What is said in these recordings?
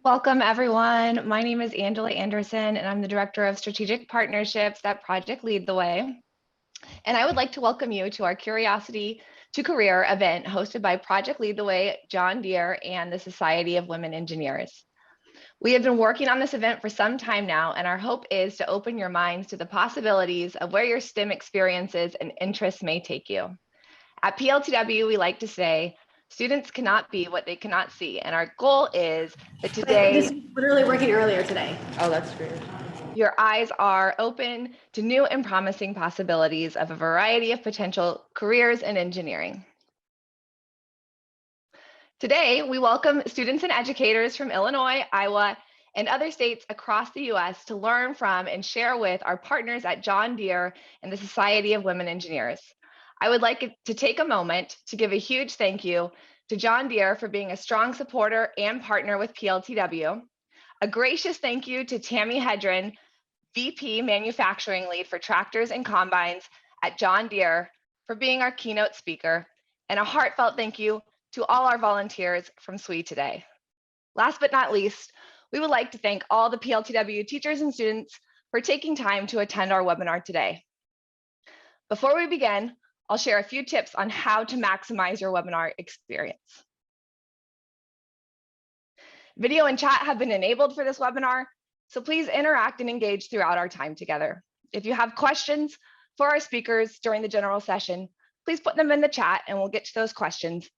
Welcome, everyone. My name is Angela Anderson, and I'm the Director of Strategic Partnerships at Project Lead the Way. And I would like to welcome you to our Curiosity to Career event hosted by Project Lead the Way, John Deere, and the Society of Women Engineers. We have been working on this event for some time now, and our hope is to open your minds to the possibilities of where your STEM experiences and interests may take you. At PLTW, we like to say, students cannot be what they cannot see. And our goal is that today, This was literally working earlier today. Oh, that's great. your eyes are open to new and promising possibilities of a variety of potential careers in engineering. Today, we welcome students and educators from Illinois, Iowa, and other states across the US to learn from and share with our partners at John Deere and the Society of Women Engineers. I would like to take a moment to give a huge thank you to John Deere for being a strong supporter and partner with PLTW. A gracious thank you to Tami Hedgren, VP Manufacturing Lead for Tractors and Combines at John Deere, for being our keynote speaker, and a heartfelt thank you to all our volunteers from SWE today. Last but not least, we would like to thank all the PLTW teachers and students for taking time to attend our webinar today. Before we begin, I'll share a few tips on how to maximize your webinar experience. Video and chat have been enabled for this webinar, so please interact and engage throughout our time together. If you have questions for our speakers during the general session, please put them in the chat and we'll get to those questions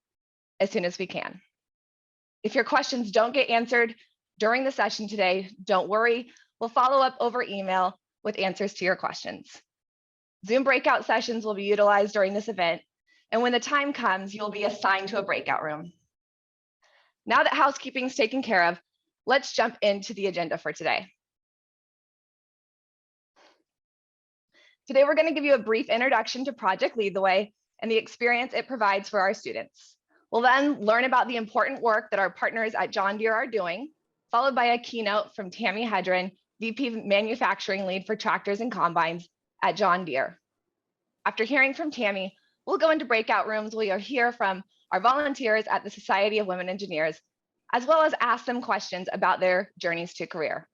as soon as we can. If your questions don't get answered during the session today, don't worry, we'll follow up over email with answers to your questions. Zoom breakout sessions will be utilized during this event, and when the time comes, you'll be assigned to a breakout room. Now that housekeeping is taken care of, let's jump into the agenda for today. Today, we're going to give you a brief introduction to Project Lead the Way and the experience it provides for our students. We'll then learn about the important work that our partners at John Deere are doing, followed by a keynote from Tami Hedgren, VP Manufacturing Lead for Tractors and Combines at John Deere. After hearing from Tami, we'll go into breakout rooms where you'll hear from our volunteers at the Society of Women Engineers, as well as ask them questions about their journeys to career.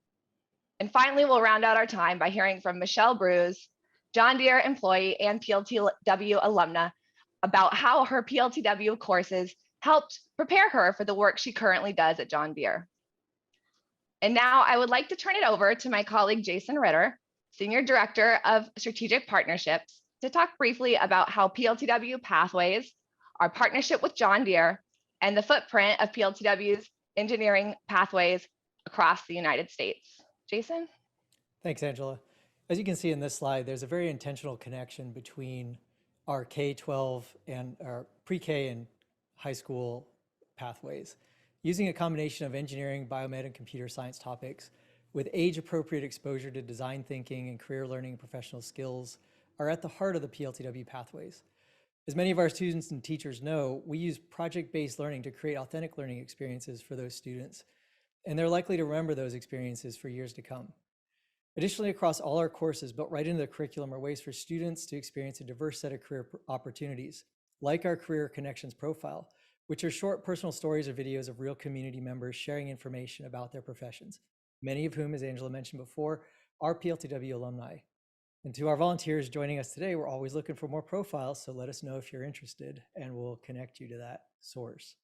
And finally, we'll round out our time by hearing from Michelle Bruce, John Deere employee and PLTW alumna, about how her PLTW courses helped prepare her for the work she currently does at John Deere. And now I would like to turn it over to my colleague, Jason Ritter, Senior Director of Strategic Partnerships, to talk briefly about how PLTW Pathways, our partnership with John Deere, and the footprint of PLTW's engineering pathways across the United States. Jason? Thanks, Angela. As you can see in this slide, there's a very intentional connection between our K-12 and our pre-K and high school pathways. Using a combination of engineering, biomed, and computer science topics with age-appropriate exposure to design thinking and career learning and professional skills are at the heart of the PLTW pathways. As many of our students and teachers know, we use project-based learning to create authentic learning experiences for those students, and they're likely to remember those experiences for years to come. Additionally, across all our courses built right into the curriculum are ways for students to experience a diverse set of career opportunities, like our Career Connections profile, which are short personal stories or videos of real community members sharing information about their professions, many of whom, as Angela mentioned before, are PLTW alumni. And to our volunteers joining us today, we're always looking for more profiles, so let us know if you're interested and we'll connect you to that source.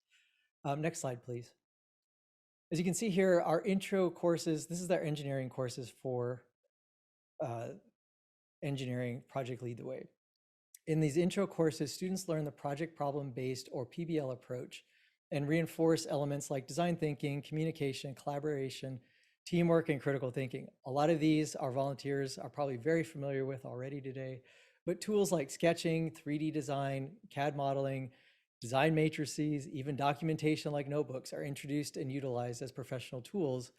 Next slide, please. As you can see here, our intro courses, this is our engineering courses for engineering Project Lead the Way. In these intro courses, students learn the project problem-based or PBL approach and reinforce elements like design thinking, communication, collaboration, teamwork, and critical thinking. A lot of these our volunteers are probably very familiar with already today, but tools like sketching, 3D design, CAD modeling, design matrices, even documentation like notebooks are introduced and utilized as professional tools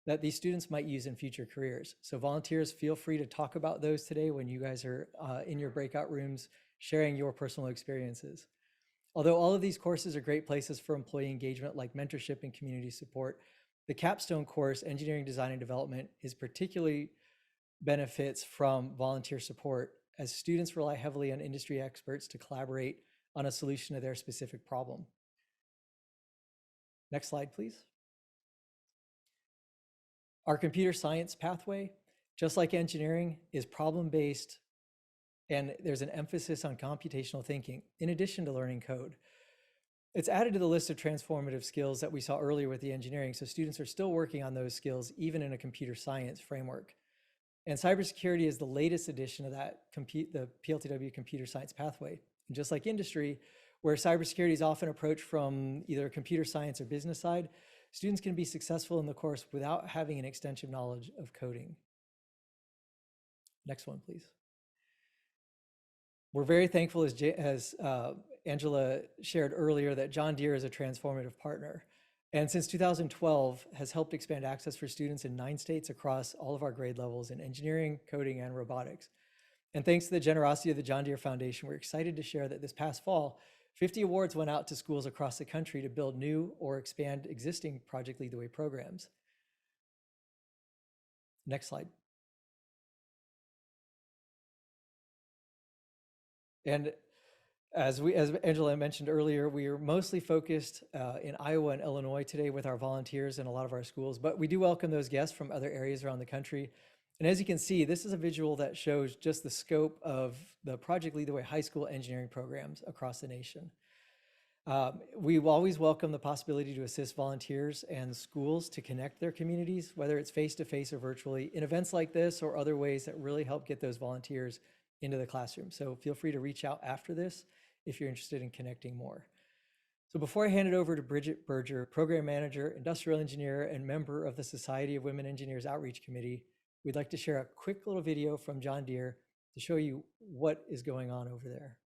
that these students might use in future careers. So volunteers, feel free to talk about those today when you guys are in your breakout rooms, sharing your personal experiences. Although all of these courses are great places for employee engagement like mentorship and community support, the capstone course, Engineering Design and Development, is particularly benefits from volunteer support as students rely heavily on industry experts to collaborate on a solution to their specific problem. Next slide, please. Our computer science pathway, just like engineering, is problem-based, and there's an emphasis on computational thinking in addition to learning code. It's added to the list of transformative skills that we saw earlier with the engineering, so students are still working on those skills even in a computer science framework. And cybersecurity is the latest addition of that, the PLTW computer science pathway. And just like industry, where cybersecurity is often approached from either a computer science or business side, students can be successful in the course without having an extensive knowledge of coding. Next one, please. We're very thankful, as Angela shared earlier, that John Deere is a transformative partner. And since 2012 has helped expand access for students in 9 states across all of our grade levels in engineering, coding, and robotics. And thanks to the generosity of the John Deere Foundation, we're excited to share that this past fall, 50 awards went out to schools across the country to build new or expand existing Project Lead the Way programs. Next slide. And as Angela mentioned earlier, we are mostly focused in Iowa and Illinois today with our volunteers in a lot of our schools, but we do welcome those guests from other areas around the country. And as you can see, this is a visual that shows just the scope of the Project Lead the Way high school engineering programs across the nation. We always welcome the possibility to assist volunteers and schools to connect their communities, whether it's face-to-face or virtually, in events like this or other ways that really help get those volunteers into the classroom. So feel free to reach out after this if you're interested in connecting more. So before I hand it over to Bridget Berger, Program Manager, Industrial Engineer, and member of the Society of Women Engineers Outreach Committee, we'd like to share a quick little video from John Deere to show you what is going on over there.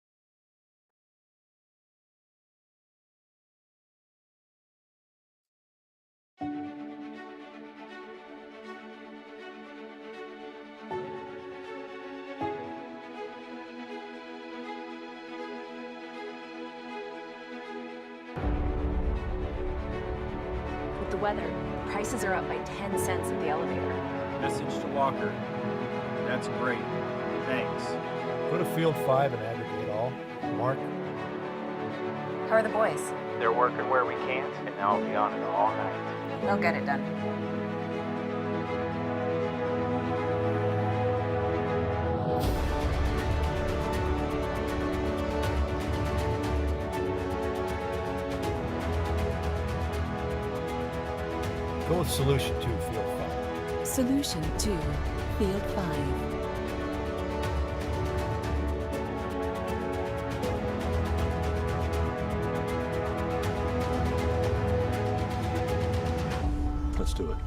With the weather, prices are up by 10 cents at the elevator. Message to Walker. That's great. Thanks. Put a field 5 and aggregate all. Mark. How are the boys? They're working where we can't, and now I'll be on it all night. They'll get it done. Go with solution 2, field 5. Solution 2, Field 5. Let's do it.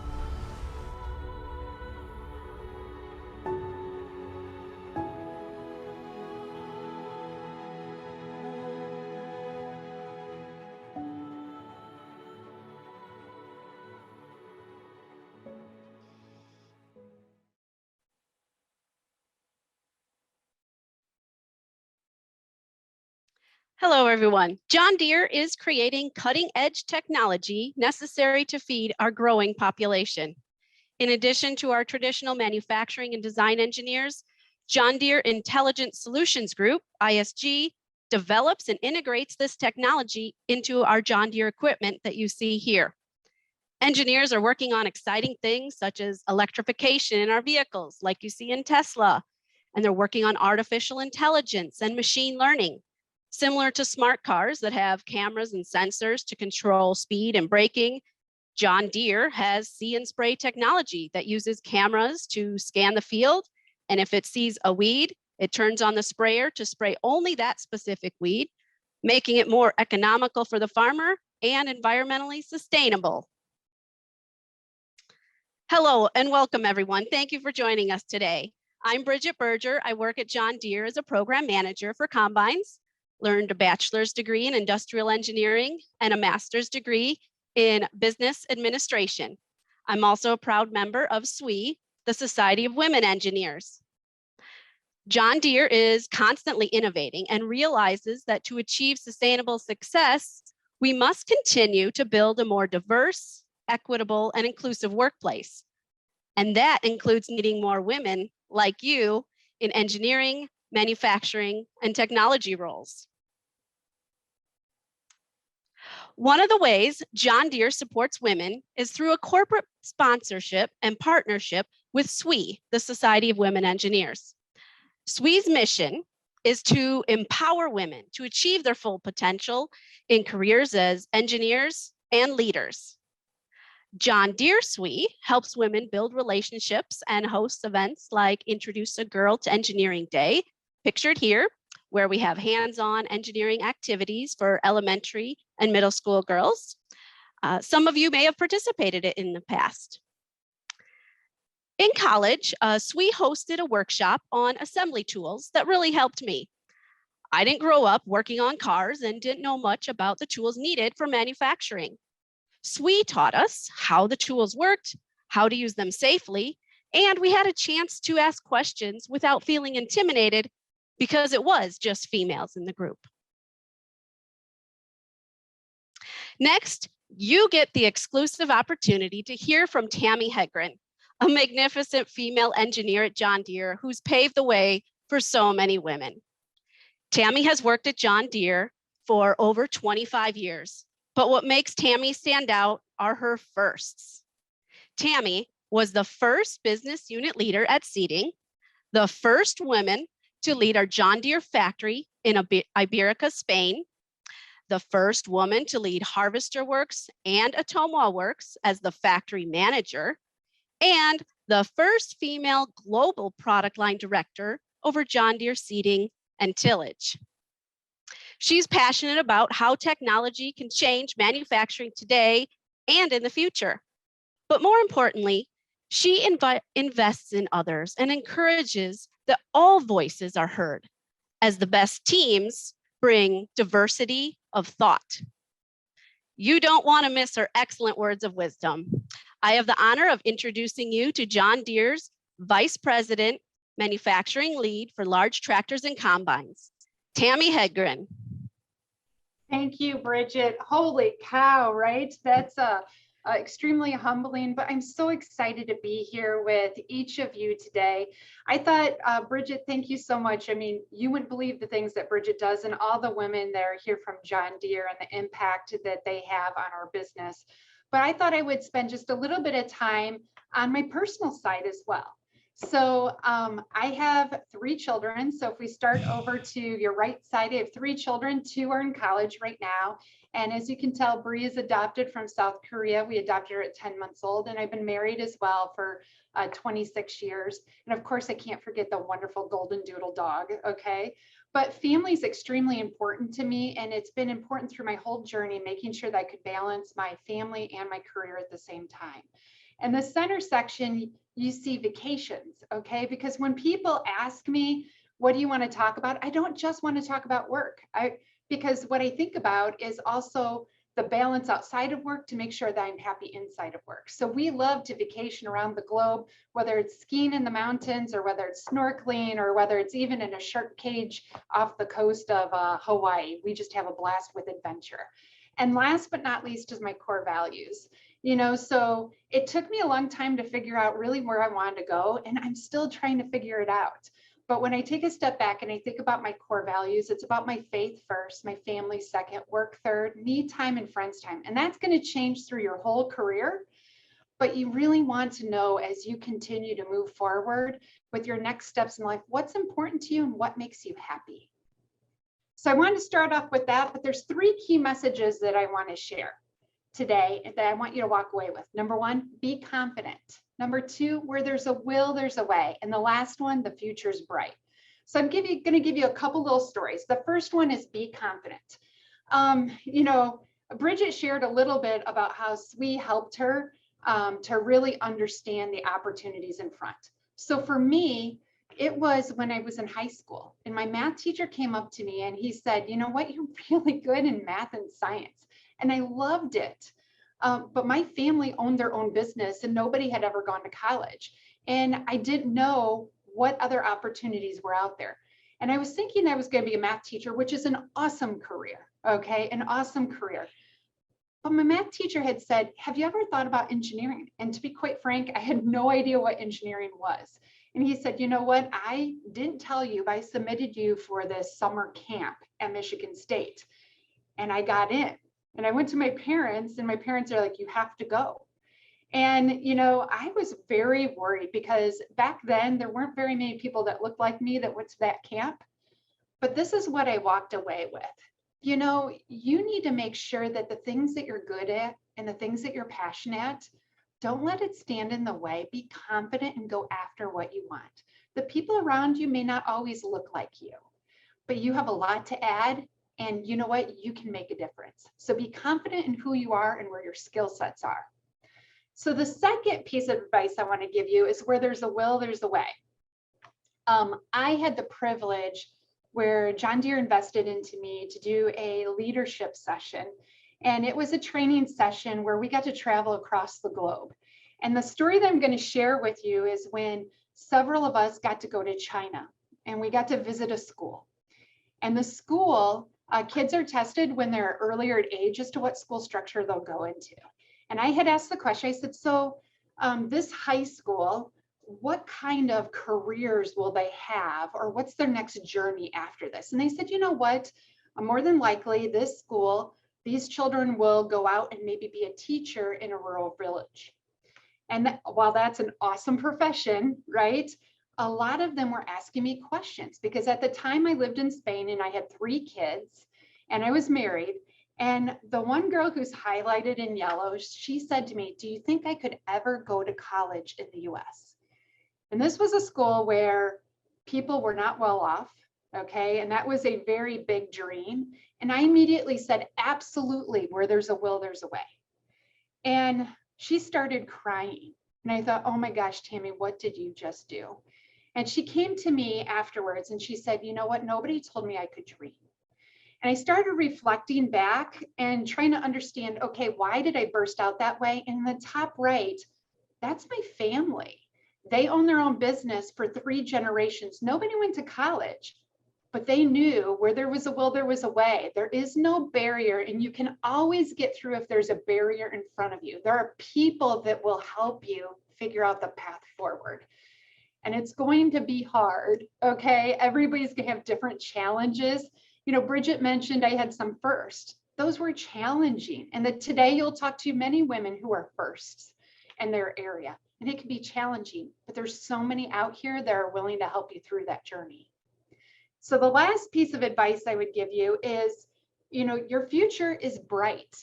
Hello, everyone. John Deere is creating cutting-edge technology necessary to feed our growing population. In addition to our traditional manufacturing and design engineers, John Deere Intelligent Solutions Group, ISG, develops and integrates this technology into our John Deere equipment that you see here. Engineers are working on exciting things such as electrification in our vehicles, like you see in Tesla, and they're working on artificial intelligence and machine learning. Similar to smart cars that have cameras and sensors to control speed and braking, John Deere has See & Spray technology that uses cameras to scan the field, and if it sees a weed, it turns on the sprayer to spray only that specific weed, making it more economical for the farmer and environmentally sustainable. Hello and welcome, everyone. Thank you for joining us today. I'm Bridget Berger. I work at John Deere as a program manager for combines. Learned a bachelor's degree in industrial engineering and a master's degree in business administration. I'm also a proud member of SWE, the Society of Women Engineers. John Deere is constantly innovating and realizes that to achieve sustainable success, we must continue to build a more diverse, equitable, and inclusive workplace. And that includes needing more women like you in engineering, manufacturing, and technology roles. One of the ways John Deere supports women is through a corporate sponsorship and partnership with SWE, the Society of Women Engineers. SWE's mission is to empower women to achieve their full potential in careers as engineers and leaders. John Deere SWE helps women build relationships and hosts events like Introduce a Girl to Engineering Day, pictured here, where we have hands-on engineering activities for elementary and middle school girls. Some of you may have participated in the past. In college, SWE hosted a workshop on assembly tools that really helped me. I didn't grow up working on cars and didn't know much about the tools needed for manufacturing. SWE taught us how the tools worked, how to use them safely, and we had a chance to ask questions without feeling intimidated because it was just females in the group. Next, you get the exclusive opportunity to hear from Tami Hedgren, a magnificent female engineer at John Deere who's paved the way for so many women. Tami has worked at John Deere for over 25 years, but what makes Tami stand out are her firsts. Tami was the first business unit leader at Seating, the first woman to lead our John Deere factory in Iberica, Spain, the first woman to lead Harvester Works and Atomo Works as the factory manager, and the first female global product line director over John Deere Seating and Tillage. She's passionate about how technology can change manufacturing today and in the future. But more importantly, she invests in others and encourages that all voices are heard, as the best teams bring diversity of thought. You don't want to miss her excellent words of wisdom. I have the honor of introducing you to John Deere's Vice President, Manufacturing Lead for Large Tractors and Combines, Tami Hedgren. Thank you, Bridget. Holy cow, right? That's extremely humbling, but I'm so excited to be here with each of you today. I thought, Bridget, thank you so much. I mean, you wouldn't believe the things that Bridget does and all the women that are here from John Deere and the impact that they have on our business. But I thought I would spend just a little bit of time on my personal side as well. So I have 3 children. So if we start over to your right side, I have 3 children, 2 are in college right now. And as you can tell, Bree is adopted from South Korea. We adopted her at 10 months old, and I've been married as well for 26 years. And of course, I can't forget the wonderful golden doodle dog, okay? But family is extremely important to me, and it's been important through my whole journey, making sure that I could balance my family and my career at the same time. And the center section, you see vacations, okay? Because when people ask me, what do you want to talk about? I don't just want to talk about work. Because what I think about is also the balance outside of work to make sure that I'm happy inside of work. So we love to vacation around the globe, whether it's skiing in the mountains or whether it's snorkeling or whether it's even in a shark cage off the coast of Hawaii. We just have a blast with adventure. And last but not least is my core values. You know, so it took me a long time to figure out really where I wanted to go, and I'm still trying to figure it out. But when I take a step back and I think about my core values, it's about my faith first, my family second, work third, me time, and friends time. And that's going to change through your whole career. But you really want to know as you continue to move forward with your next steps in life, what's important to you and what makes you happy. So I wanted to start off with that, but there's 3 key messages that I want to share today that I want you to walk away with. Number 1, be confident. Number 2, where there's a will, there's a way. And the last one, the future's bright. So I'm going to give you a couple little stories. The first one is be confident. You know, Bridget shared a little bit about how SWE helped her to really understand the opportunities in front. So for me, it was when I was in high school and my math teacher came up to me and he said, you know what, you're really good in math and science. And I loved it. But my family owned their own business and nobody had ever gone to college. And I didn't know what other opportunities were out there. And I was thinking I was going to be a math teacher, which is an awesome career. Okay, an awesome career. But my math teacher had said, have you ever thought about engineering? And to be quite frank, I had no idea what engineering was. And he said, you know what? I didn't tell you, but I submitted you for this summer camp at Michigan State. And I got in. And I went to my parents, and my parents are like, you have to go. And, you know, I was very worried because back then there weren't very many people that looked like me that went to that camp. But this is what I walked away with. You know, you need to make sure that the things that you're good at and the things that you're passionate at, don't let it stand in the way. Be confident and go after what you want. The people around you may not always look like you, but you have a lot to add. And you know what? You can make a difference. So be confident in who you are and where your skill sets are. So the second piece of advice I want to give you is where there's a will, there's a way. I had the privilege where John Deere invested into me to do a leadership session. And it was a training session where we got to travel across the globe. And the story that I'm going to share with you is when several of us got to go to China and we got to visit a school. And the school, kids are tested when they're earlier at age as to what school structure they'll go into. And I had asked the question, I said, so this high school, what kind of careers will they have, or what's their next journey after this? And they said, you know what, more than likely this school, these children will go out and maybe be a teacher in a rural village. And while that's an awesome profession, right? A lot of them were asking me questions because at the time I lived in Spain and I had 3 kids and I was married. And the one girl who's highlighted in yellow, she said to me, do you think I could ever go to college in the US? And this was a school where people were not well off, okay? And that was a very big dream. And I immediately said, absolutely, where there's a will, there's a way. And she started crying. And I thought, oh my gosh, Tami, what did you just do? And she came to me afterwards and she said, you know what, nobody told me I could dream. And I started reflecting back and trying to understand, okay, why did I burst out that way? And in the top right, that's my family. They own their own business for 3 generations. Nobody went to college, but they knew where there was a will, there was a way. There is no barrier, and you can always get through if there's a barrier in front of you. There are people that will help you figure out the path forward. And it's going to be hard, okay? Everybody's gonna have different challenges. You know, Bridget mentioned I had some first. Those were challenging. And that today you'll talk to many women who are firsts in their area. And it can be challenging, but there's so many out here that are willing to help you through that journey. So the last piece of advice I would give you is, you know, your future is bright.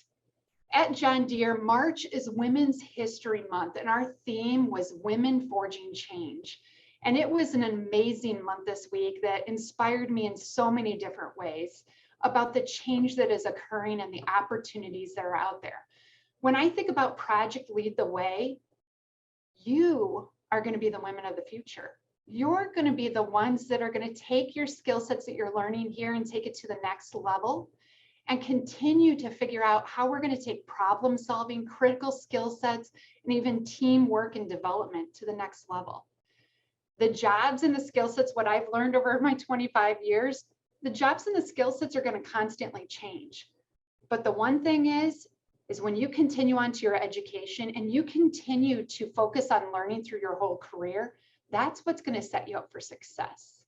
At John Deere, March is Women's History Month, and our theme was Women Forging Change. And it was an amazing month this week that inspired me in so many different ways about the change that is occurring and the opportunities that are out there. When I think about Project Lead the Way, you are going to be the women of the future. You're going to be the ones that are going to take your skill sets that you're learning here and take it to the next level and continue to figure out how we're going to take problem solving, critical skill sets, and even teamwork and development to the next level. The jobs and the skill sets, what I've learned over my 25 years, the jobs and the skill sets are going to constantly change. But the one thing is when you continue on to your education and you continue to focus on learning through your whole career, that's what's going to set you up for success.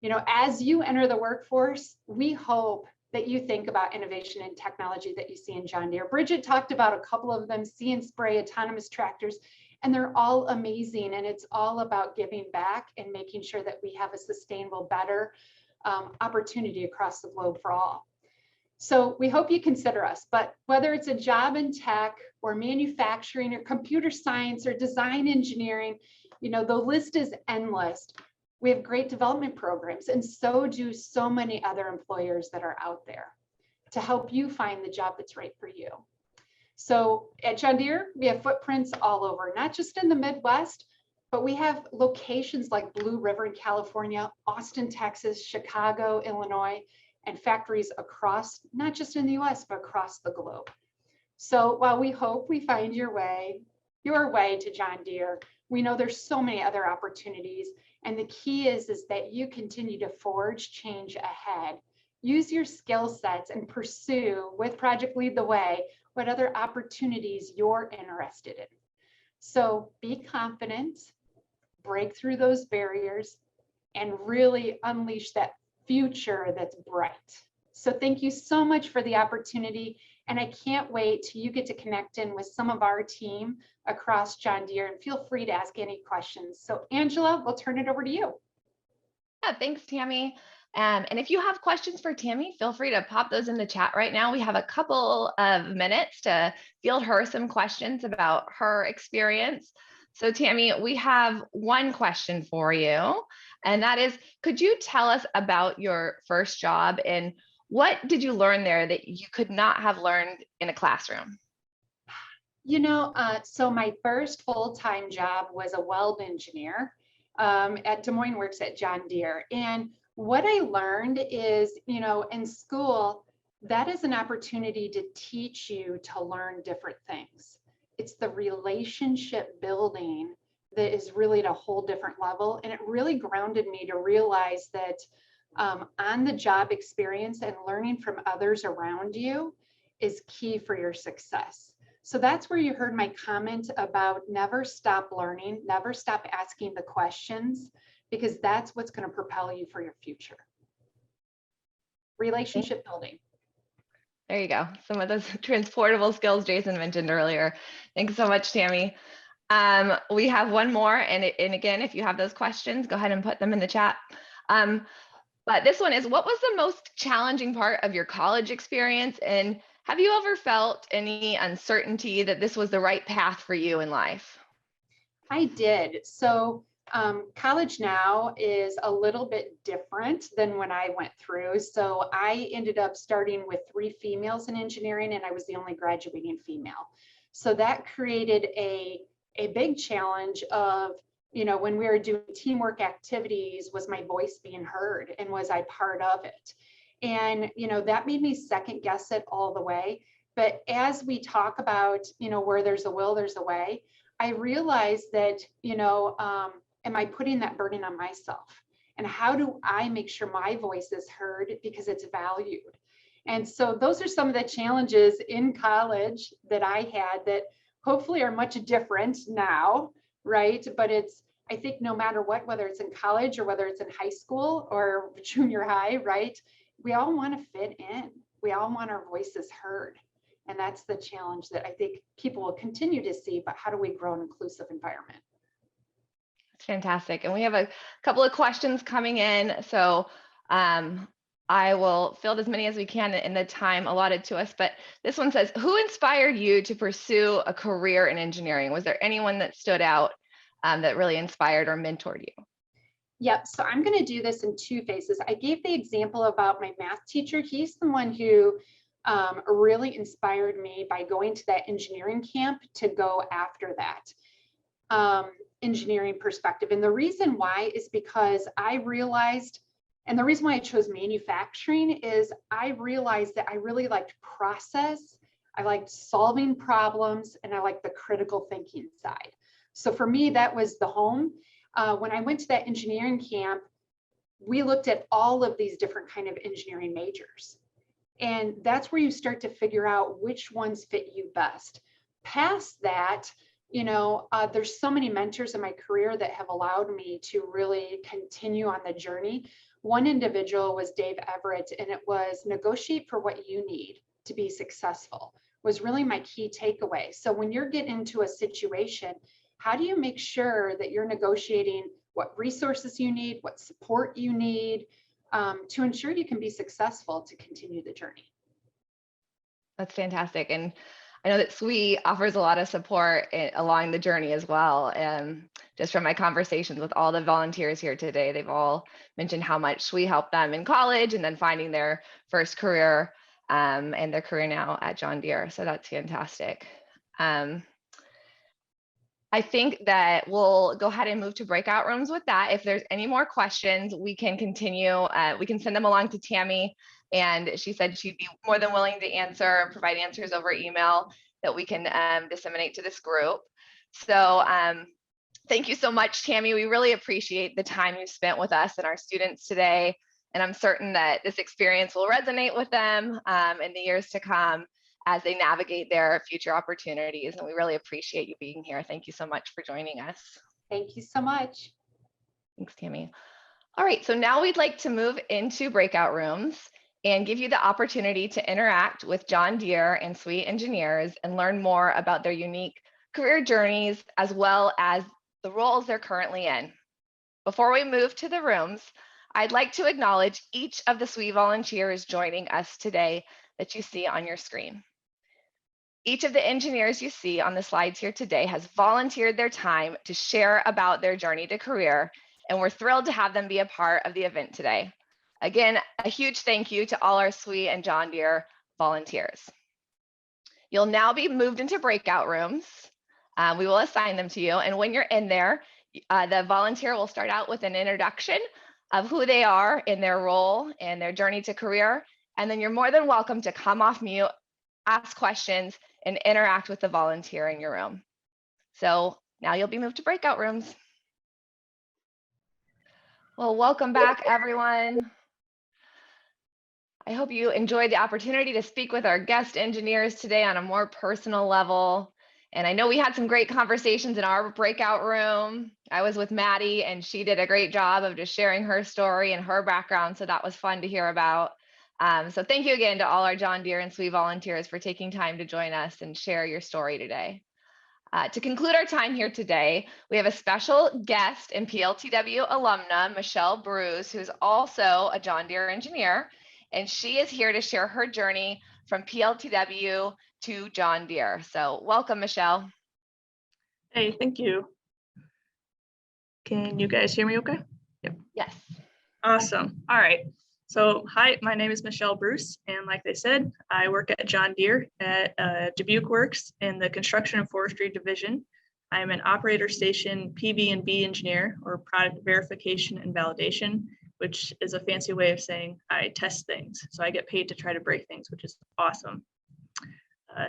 You know, as you enter the workforce, we hope that you think about innovation and technology that you see in John Deere. Bridget talked about a couple of them, See and Spray, autonomous tractors, and they're all amazing. And it's all about giving back and making sure that we have a sustainable, better opportunity across the globe for all. So we hope you consider us, but whether it's a job in tech or manufacturing or computer science or design engineering, you know, the list is endless. We have great development programs, and so do so many other employers that are out there to help you find the job that's right for you. So at John Deere, we have footprints all over, not just in the Midwest, but we have locations like Blue River in California, Austin, Texas, Chicago, Illinois, and factories across, not just in the US, but across the globe. So while we hope we find your way to John Deere, we know there's so many other opportunities. And the key is that you continue to forge change ahead. Use your skill sets and pursue with Project Lead the Way what other opportunities you're interested in. So be confident, break through those barriers, and really unleash that future that's bright. So thank you so much for the opportunity. And I can't wait till you get to connect in with some of our team across John Deere, and feel free to ask any questions. So Angela, we'll turn it over to you. Yeah, thanks, Tami. And if you have questions for Tami, feel free to pop those in the chat right now. We have a couple of minutes to field her some questions about her experience. So Tami, we have one question for you, and that is, could you tell us about your first job and what did you learn there that you could not have learned in a classroom? You know, so my first full-time job was a weld engineer at Des Moines Works at John Deere. And what I learned is, you know, in school, that is an opportunity to teach you to learn different things. It's the relationship building that is really at a whole different level. And it really grounded me to realize that on the job experience and learning from others around you is key for your success. So that's where you heard my comment about never stop learning, never stop asking the questions, because that's what's going to propel you for your future. Relationship building. There you go. Some of those transportable skills Jason mentioned earlier. Thanks so much, Tami. We have one more, and again, if you have those questions, go ahead and put them in the chat. But this one is, what was the most challenging part of your college experience? And have you ever felt any uncertainty that this was the right path for you in life? I did. So college now is a little bit different than when I went through. So I ended up starting with 3 females in engineering, and I was the only graduating female. So that created a big challenge of, you know, when we were doing teamwork activities, was my voice being heard and was I part of it? And, you know, that made me second guess it all the way. But as we talk about, you know, where there's a will, there's a way, I realized that, you know, am I putting that burden on myself? And how do I make sure my voice is heard because it's valued? And so those are some of the challenges in college that I had that hopefully are much different now, right? But it's, I think no matter what, whether it's in college or whether it's in high school or junior high, right? We all want to fit in. We all want our voices heard. And that's the challenge that I think people will continue to see, but how do we grow an inclusive environment? That's fantastic. And we have a couple of questions coming in. So I will field as many as we can in the time allotted to us. But this one says, who inspired you to pursue a career in engineering? Was there anyone that stood out that really inspired or mentored you? Yep, so I'm going to do this in 2 phases. I gave the example about my math teacher. He's the one who really inspired me by going to that engineering camp to go after that engineering perspective. And the reason why is because I realized, and the reason why I chose manufacturing is I realized that I really liked process, I liked solving problems, and I liked the critical thinking side. So for me, that was the home. When I went to that engineering camp, we looked at all of these different kind of engineering majors. And that's where you start to figure out which ones fit you best. Past that, you know, there's so many mentors in my career that have allowed me to really continue on the journey. One individual was Dave Everett, and it was negotiate for what you need to be successful was really my key takeaway. So when you're getting into a situation, how do you make sure that you're negotiating what resources you need, what support you need to ensure you can be successful to continue the journey? That's fantastic. And I know that SWE offers a lot of support along the journey as well. And just from my conversations with all the volunteers here today, they've all mentioned how much SWE helped them in college and then finding their first career and their career now at John Deere. So that's fantastic. I think that we'll go ahead and move to breakout rooms with that. If there's any more questions, we can continue. We can send them along to Tami, and she said she'd be more than willing to answer, provide answers over email that we can disseminate to this group. So thank you so much, Tami. We really appreciate the time you spent with us and our students today. And I'm certain that this experience will resonate with them in the years to come as they navigate their future opportunities. And we really appreciate you being here. Thank you so much for joining us. Thank you so much. Thanks, Tami. All right, so now we'd like to move into breakout rooms. and give you the opportunity to interact with John Deere and SWE engineers and learn more about their unique career journeys, as well as the roles they're currently in. Before we move to the rooms, I'd like to acknowledge each of the SWE volunteers joining us today that you see on your screen. Each of the engineers you see on the slides here today has volunteered their time to share about their journey to career, and we're thrilled to have them be a part of the event today. Again, a huge thank you to all our SWE and John Deere volunteers. You'll now be moved into breakout rooms. We will assign them to you, and when you're in there, the volunteer will start out with an introduction of who they are in their role and their journey to career, and then you're more than welcome to come off mute, ask questions, and interact with the volunteer in your room. So now you'll be moved to breakout rooms. Well, welcome back, everyone. I hope you enjoyed the opportunity to speak with our guest engineers today on a more personal level. And I know we had some great conversations in our breakout room. I was with Maddie, and she did a great job of just sharing her story and her background. So that was fun to hear about. So thank you again to all our John Deere and SWE volunteers for taking time to join us and share your story today. To conclude our time here today, we have a special guest and PLTW alumna, Michelle Bruce, who's also a John Deere engineer, and she is here to share her journey from PLTW to John Deere. So welcome, Michelle. Hey, thank you. Can you guys hear me okay? Yep. Yes. Awesome. All right. So hi, my name is Michelle Bruce, and like they said, I work at John Deere at Dubuque Works in the Construction and Forestry Division. I'm an operator station PV&B engineer, or product verification and validation, which is a fancy way of saying I test things. So I get paid to try to break things, which is awesome.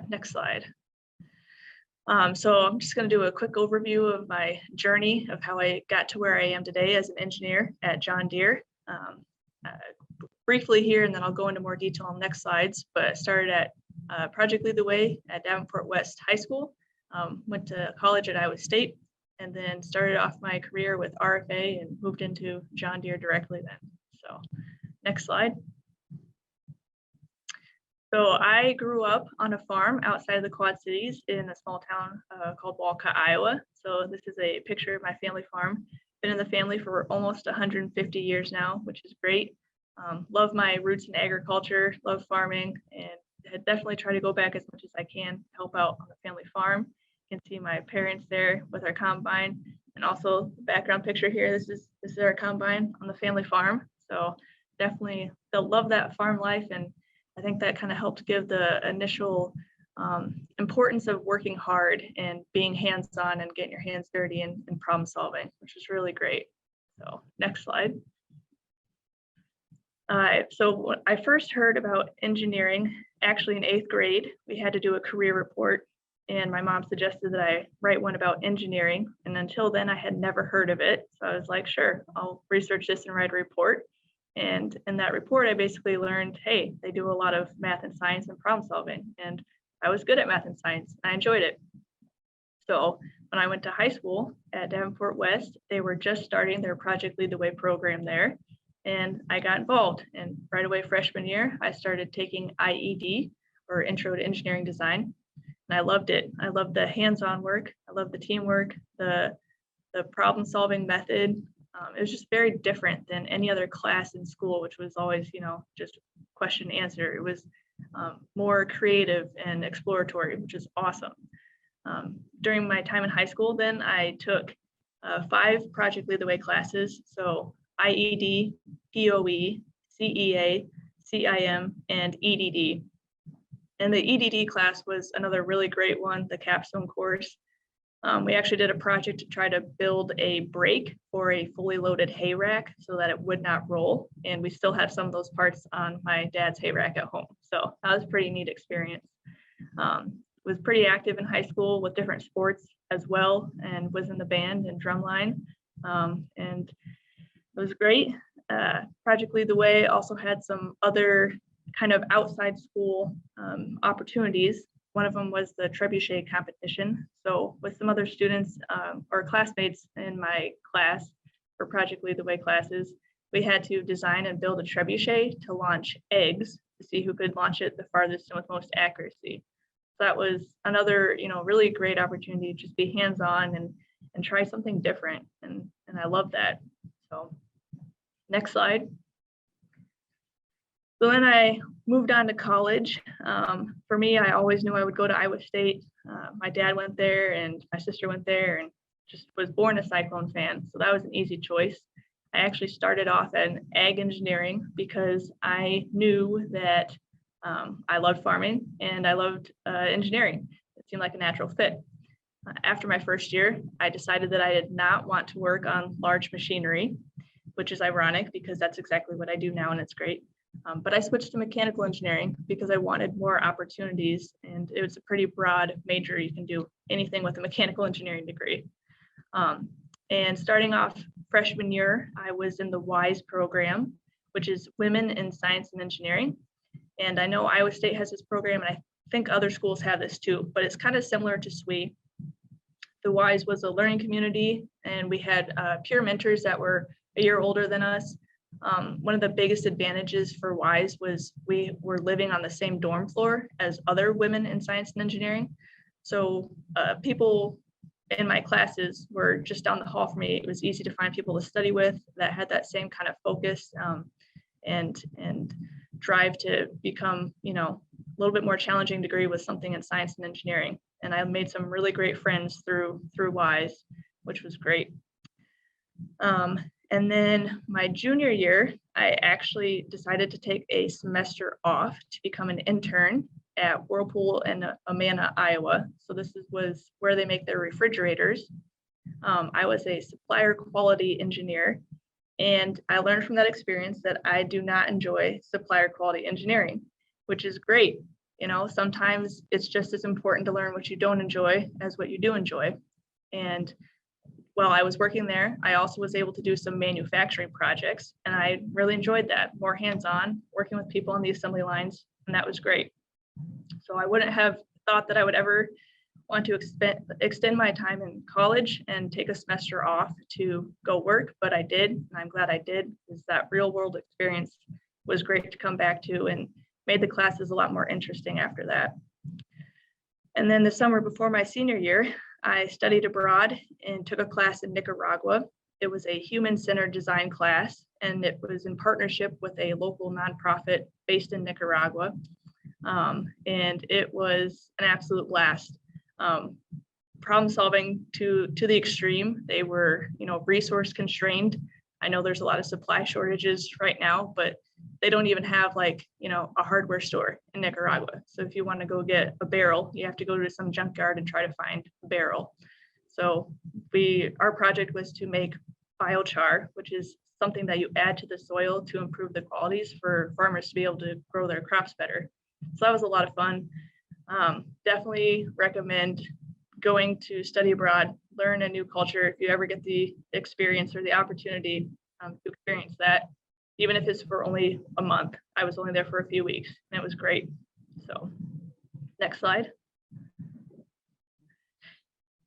Next slide. So I'm just going to do a quick overview of my journey of how I got to where I am today as an engineer at John Deere. Briefly here, and then I'll go into more detail on the next slides, but I started at Project Lead the Way at Davenport West High School, went to college at Iowa State, and then started off my career with RFA and moved into John Deere directly then. So next slide. So I grew up on a farm outside of the Quad Cities in a small town called Walcott, Iowa. So this is a picture of my family farm. Been in the family for almost 150 years now, which is great. Love my roots in agriculture, love farming, and had definitely tried to go back as much as I can to help out on the family farm. You can see my parents there with our combine, and also the background picture here. This is our combine on the family farm. So definitely they'll love that farm life, and I think that kind of helped give the initial importance of working hard and being hands-on and getting your hands dirty and problem solving, which is really great. So next slide. So when I first heard about engineering, actually in 8th grade, we had to do a career report, and my mom suggested that I write one about engineering. And until then, I had never heard of it. So I was like, sure, I'll research this and write a report. And in that report, I basically learned, hey, they do a lot of math and science and problem solving. And I was good at math and science. I enjoyed it. So when I went to high school at Davenport West, they were just starting their Project Lead the Way program there. And I got involved, and right away freshman year, I started taking IED, or Intro to Engineering Design, and I loved it. I loved the hands-on work. I loved the teamwork, the problem-solving method. It was just very different than any other class in school, which was always, just question and answer. It was more creative and exploratory, which is awesome. During my time in high school, then I took 5 Project Lead the Way classes. So IED, POE, CEA, CIM, and EDD. And the EDD class was another really great one, the capstone course. We actually did a project to try to build a brake for a fully loaded hay rack so that it would not roll. And we still have some of those parts on my dad's hay rack at home. So that was a pretty neat experience. Was pretty active in high school with different sports as well, and was in the band and drumline. And it was great. Project Lead the Way also had some other kind of outside school opportunities. One of them was the trebuchet competition. So with some other students or classmates in my class for Project Lead the Way classes, we had to design and build a trebuchet to launch eggs to see who could launch it the farthest and with most accuracy. So that was another, really great opportunity to just be hands-on and try something different. And I love that. So next slide. So then I moved on to college. For me, I always knew I would go to Iowa State. My dad went there and my sister went there, and just was born a Cyclone fan. So that was an easy choice. I actually started off in ag engineering because I knew that I loved farming and I loved engineering. It seemed like a natural fit. After my first year, I decided that I did not want to work on large machinery, which is ironic because that's exactly what I do now and it's great. But I switched to mechanical engineering because I wanted more opportunities, and it was a pretty broad major. You can do anything with a mechanical engineering degree. And starting off freshman year, I was in the WISE program, which is Women in Science and Engineering. And I know Iowa State has this program, and I think other schools have this too, but it's kind of similar to SWE. The WISE was a learning community, and we had peer mentors that were a year older than us. One of the biggest advantages for WISE was we were living on the same dorm floor as other women in science and engineering. So people in my classes were just down the hall from me. It was easy to find people to study with that had that same kind of focus and drive to become, a little bit more challenging degree with something in science and engineering. And I made some really great friends through WISE, which was great. And then my junior year, I actually decided to take a semester off to become an intern at Whirlpool in Amana, Iowa. So this was where they make their refrigerators. I was a supplier quality engineer, and I learned from that experience that I do not enjoy supplier quality engineering, which is great. Sometimes it's just as important to learn what you don't enjoy as what you do enjoy. And while I was working there, I also was able to do some manufacturing projects, and I really enjoyed that, more hands-on, working with people on the assembly lines, and that was great. So I wouldn't have thought that I would ever want to extend my time in college and take a semester off to go work, but I did, and I'm glad I did, because that real world experience was great to come back to and made the classes a lot more interesting after that. And then the summer before my senior year, I studied abroad and took a class in Nicaragua. It was a human-centered design class, and it was in partnership with a local nonprofit based in Nicaragua. And it was an absolute blast. Problem solving to the extreme. They were, resource constrained. I know there's a lot of supply shortages right now, but they don't even have a hardware store in Nicaragua. So if you want to go get a barrel, you have to go to some junkyard and try to find a barrel. So our project was to make biochar, which is something that you add to the soil to improve the qualities for farmers to be able to grow their crops better. So that was a lot of fun. Definitely recommend going to study abroad, learn a new culture if you ever get the experience or the opportunity to experience that. Even if it's for only a month. I was only there for a few weeks and it was great. So next slide.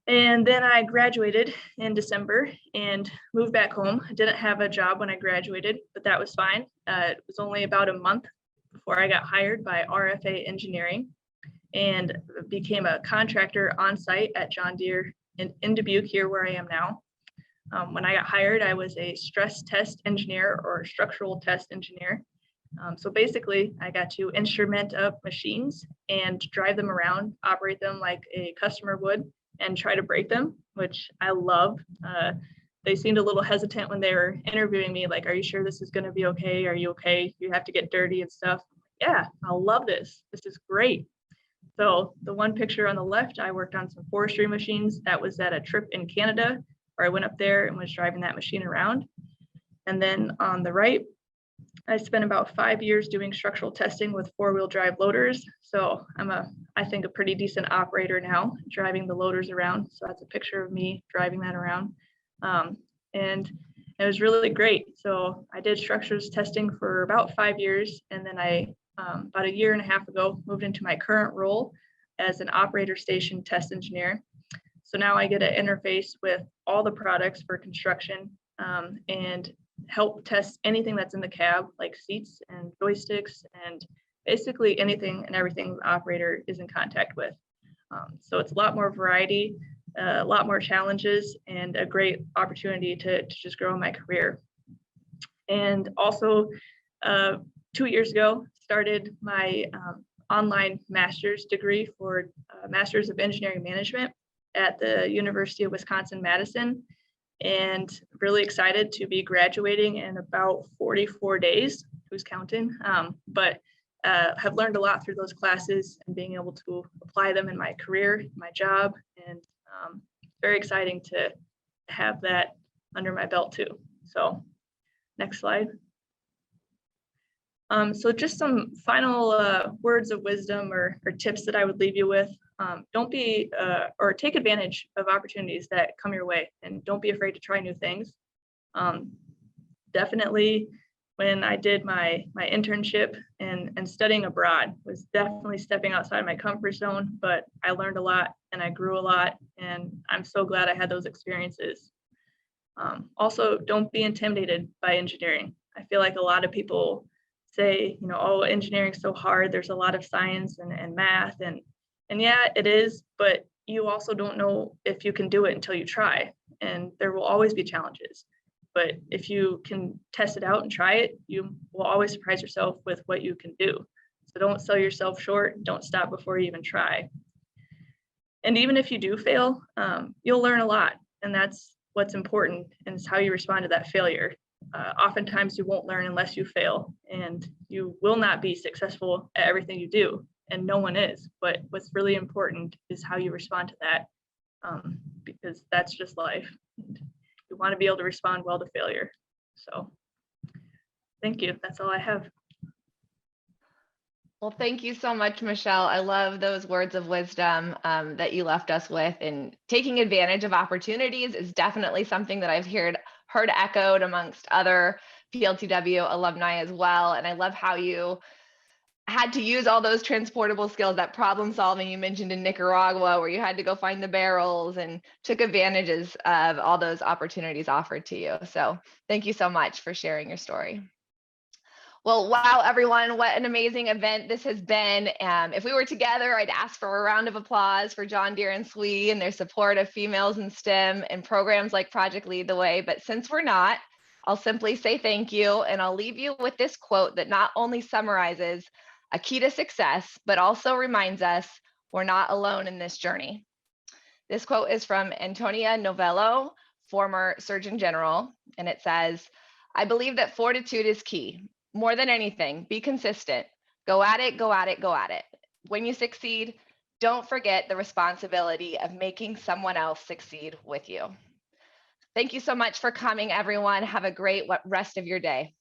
And then I graduated in December and moved back home. I didn't have a job when I graduated, but that was fine. It was only about a month before I got hired by RFA Engineering and became a contractor on site at John Deere in Dubuque, here where I am now. When I got hired, I was a stress test engineer or structural test engineer. So basically, I got to instrument up machines and drive them around, operate them like a customer would, and try to break them, which I love. They seemed a little hesitant when they were interviewing me, like, are you sure this is going to be okay? Are you okay? You have to get dirty and stuff. Yeah, I love this. This is great. So the one picture on the left, I worked on some forestry machines. That was at a trip in Canada, where I went up there and was driving that machine around. And then on the right, I spent about 5 years doing structural testing with 4-wheel drive loaders. So I'm I think a pretty decent operator now, driving the loaders around. So that's a picture of me driving that around. And it was really great. So I did structures testing for about 5 years. And then I, about a year and a half ago, moved into my current role as an operator station test engineer. So now I get to interface with all the products for construction and help test anything that's in the cab, like seats and joysticks and basically anything and everything the operator is in contact with. So it's a lot more variety, a lot more challenges, and a great opportunity to just grow in my career. And also 2 years ago, started my online master's degree for Master's of Engineering Management at the University of Wisconsin-Madison, and really excited to be graduating in about 44 days, who's counting, but have learned a lot through those classes and being able to apply them in my career, my job, and very exciting to have that under my belt too. So next slide. So just some final words of wisdom or tips that I would leave you with. Don't be or take advantage of opportunities that come your way, and don't be afraid to try new things. Definitely when I did my internship and studying abroad was definitely stepping outside my comfort zone, but I learned a lot and I grew a lot, and I'm so glad I had those experiences. Also, don't be intimidated by engineering. I feel like a lot of people say, you know, oh, engineering's so hard. There's a lot of science and math, and yeah, it is, but you also don't know if you can do it until you try, and there will always be challenges. But if you can test it out and try it, you will always surprise yourself with what you can do. So don't sell yourself short. Don't stop before you even try. And even if you do fail, you'll learn a lot, and that's what's important, and it's how you respond to that failure. Oftentimes you won't learn unless you fail, and you will not be successful at everything you do, and no one is. But what's really important is how you respond to that, because that's just life. You want to be able to respond well to failure. So thank you. That's all I have. Well, thank you so much, Michelle. I love those words of wisdom that you left us with. And taking advantage of opportunities is definitely something that I've heard echoed amongst other PLTW alumni as well. And I love how you had to use all those transportable skills, that problem solving you mentioned in Nicaragua, where you had to go find the barrels, and took advantages of all those opportunities offered to you. So thank you so much for sharing your story. Well, wow, everyone, what an amazing event this has been. If we were together, I'd ask for a round of applause for John Deere and SWE and their support of females in STEM and programs like Project Lead the Way. But since we're not, I'll simply say thank you. And I'll leave you with this quote that not only summarizes a key to success, but also reminds us we're not alone in this journey. This quote is from Antonia Novello, former Surgeon General, and it says, "I believe that fortitude is key. More than anything, be consistent. Go at it, go at it, go at it. When you succeed, don't forget the responsibility of making someone else succeed with you." Thank you so much for coming, everyone. Have a great rest of your day.